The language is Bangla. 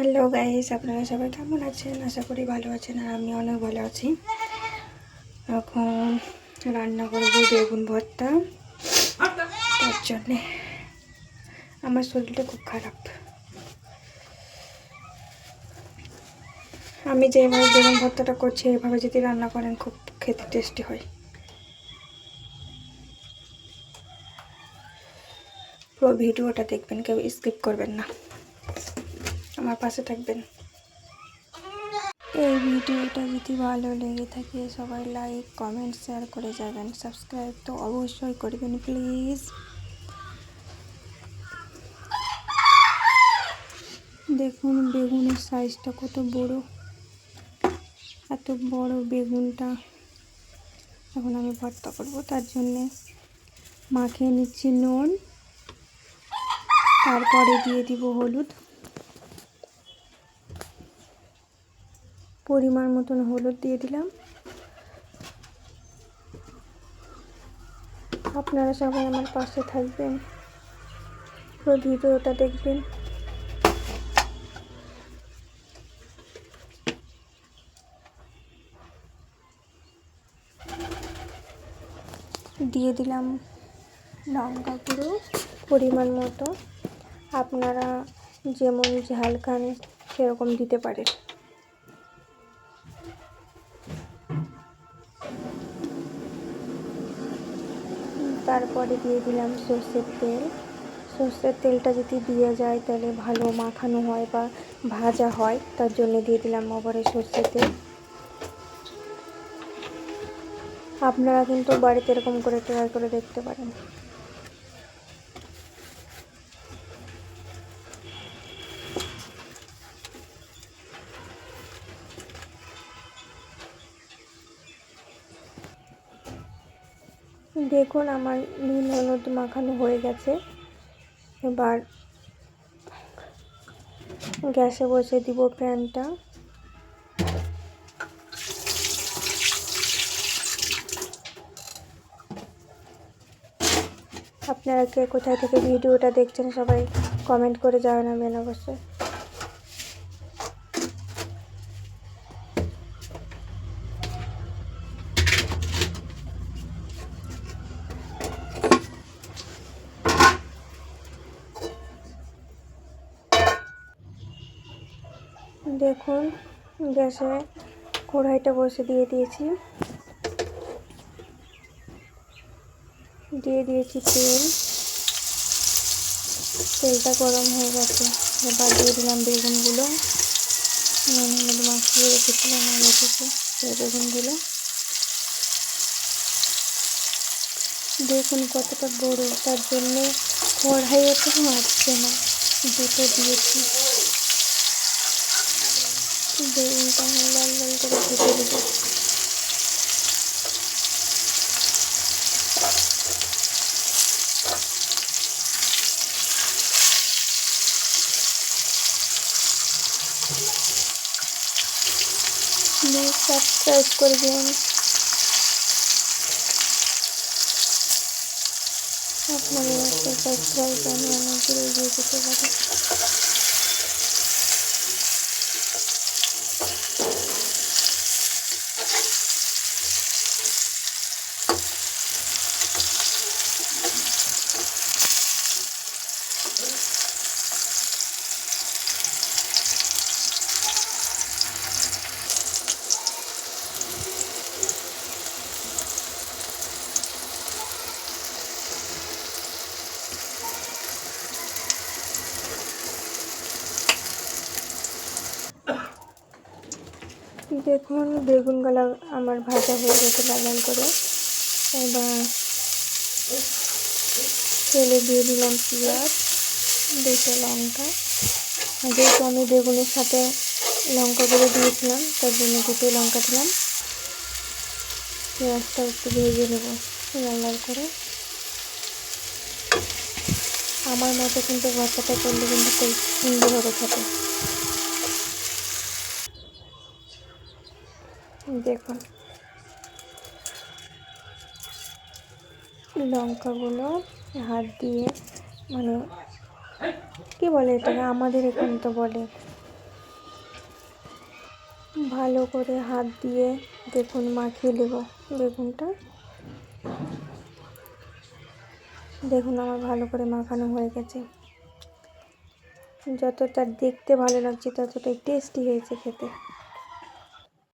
হ্যালো গাইস, আপনারা সবাই কেমন আছেন? আশা করি ভালো আছেন। আর আমি অনেক ভালো আছি। এখন রান্না করবো বেগুন ভর্তা। তার জন্যে আমার শরীরটা খুব খারাপ। আমি যেভাবে বেগুন ভর্তাটা করছি এভাবে যদি রান্না করেন খুব খেতে টেস্টি হয়। পুরো ভিডিওটা দেখবেন, কেউ স্কিপ করবেন না, আমার পাশে থাকবেন। এই ভিডিওটা যদি ভালো লেগে থাকে সবাই লাইক কমেন্ট শেয়ার করে যাবেন। সাবস্ক্রাইব তো অবশ্যই করবেন প্লিজ। দেখুন বেগুনের সাইজটা কত বড়। এত বড় বেগুনটা এখন আমি ভর্তা করবো। তার জন্যে মাখিয়ে নিচ্ছি নুন, তারপরে দিয়ে দিব হলুদ, পরিমাণ মতন হলুদ দিয়ে দিলাম। আপনারা সবাই আমার পাশে থাকবেন, পুরো ভিডিওটা দেখবেন। দিয়ে দিলাম লঙ্কা গুঁড়ো পরিমাণ মতো, আপনারা যেমন ঝাল খান সেরকম দিতে পারেন। তারপরে দিয়ে দিলাম সর্ষের তেল। সর্ষের তেলটা যদি দিয়ে যায় তাহলে ভালো মাখানো হয় বা ভাজা হয়, তার জন্য দিয়ে দিলাম আবার সর্ষের তেল। আপনারা কিন্তু বাড়িতে এরকম করে ট্রাই করে দেখতে পারেন। দেখুন আমার নুন হলুদ মাখানো হয়ে গেছে। এবার গ্যাসে বসে দিব প্যানটা। আপনারা কে কোথায় থেকে ভিডিওটা দেখছেন সবাই কমেন্ট করে জানাবেন অবশ্যই। দেখুন গ্যাসে কড়াইটা বসে দিয়ে দিয়েছি, তেল। তেলটা গরম হয়ে গেছে। এবার দিয়ে দিলাম বেগুনগুলো, নুন হলুদ মাখিয়ে রেখেছিলাম আগে থেকে সেই বেগুনগুলো। দেখুন কতটা বড়, তার জন্যে কড়াইও তো মারছে না, দুটো দিয়েছি। বেগুনটা লাল লাল করে ভেজে দেবো। প্লিজ সাবস্ক্রাইব করবেন। আপনাদের একটা সাবস্ক্রাইব আমি আমাকে এগিয়ে যেতে পারি। দেখুন বেগুনগুলো আমার ভাজা হয়ে গেছে লাল লাল করে। এবার তেলে দিয়ে দিলাম পেঁয়াজ, দুটো লঙ্কা। যেহেতু আমি বেগুনের সাথে লঙ্কাগুলো দিয়েছিলাম তার জন্য দুটো লঙ্কা দিলাম। পেঁয়াজটা একটু ভেজে নেব লাল লাল করে। আমার মতো কিন্তু ভর্তাটা করলে কিন্তু খুব সুন্দর হবে খেতে। দেখুন লঙ্কাগুলো হাত দিয়ে, মানে কি বলে এটাকে, আমাদের এখানে তো বলে ভালো করে হাত দিয়ে দেখুন মাখিয়ে নেব বেগুনটা। দেখুন আমার ভালো করে মাখানো হয়ে গেছে। যতটা দেখতে ভালো লাগছে ততটাই টেস্টি হয়েছে খেতে।